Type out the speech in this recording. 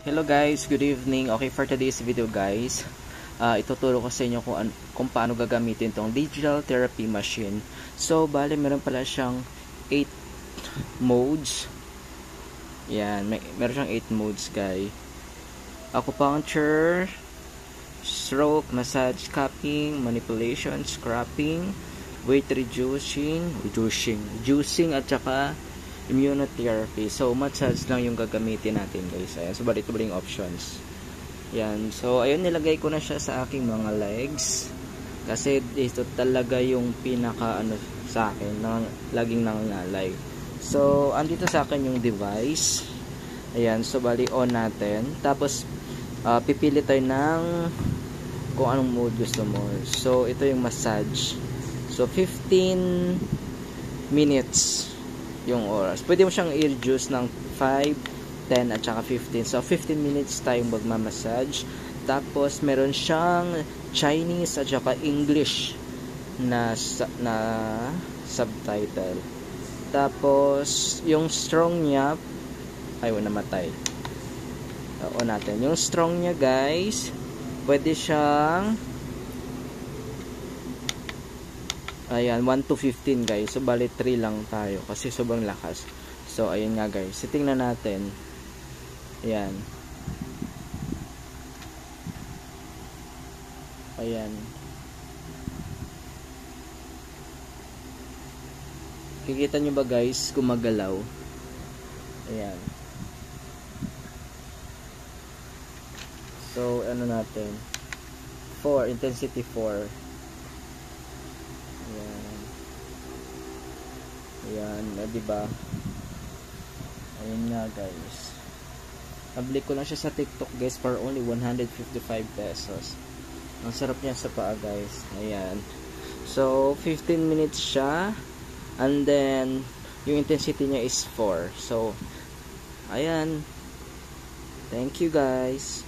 Hello guys, good evening. Okay, for today's video guys, ituturo ko sa inyo kung paano gagamitin tong digital therapy machine. So, bale meron pala siyang 8 modes. Yan, meron siyang 8 modes guys. Acupuncture, stroke, massage, cupping, manipulation, scrapping, weight reducing, juicing at saka immunotherapy. So, massage lang yung gagamitin natin guys. Ayan. So, bali ito yung options. Yan. So, ayun, nilagay ko na siya sa aking mga legs. Kasi ito talaga yung pinaka sa akin na laging nangangalay. So, andito sa akin yung device. Ayan. So, bali on natin. Tapos, pipili tayo ng kung anong mode gusto mo. So, ito yung massage. So, 15 minutes yung oras. Pwede mo siyang i-reduce ng 5, 10 at saka 15. So 15 minutes tayong magmamassage. Tapos meron siyang Chinese at saka English na subtitle. Tapos yung strong niya ay namatay. O natin. Yung strong niya guys, pwede siyang ayan, 1 to 15 guys. So, bali 3 lang tayo. Kasi sobrang lakas. So, ayan nga guys. So, tingnan natin. Ayan. Ayan. Kikita nyo ba guys kung magalaw? Ayan. So, ano natin? 4. Intensity 4. Ayan, diba? Ayan nga guys. Nabili ko lang siya sa TikTok guys for only 155 pesos. Ang sarap niya sa paa guys. Ayan. So, 15 minutes siya. And then, yung intensity niya is 4. So, ayan. Thank you guys.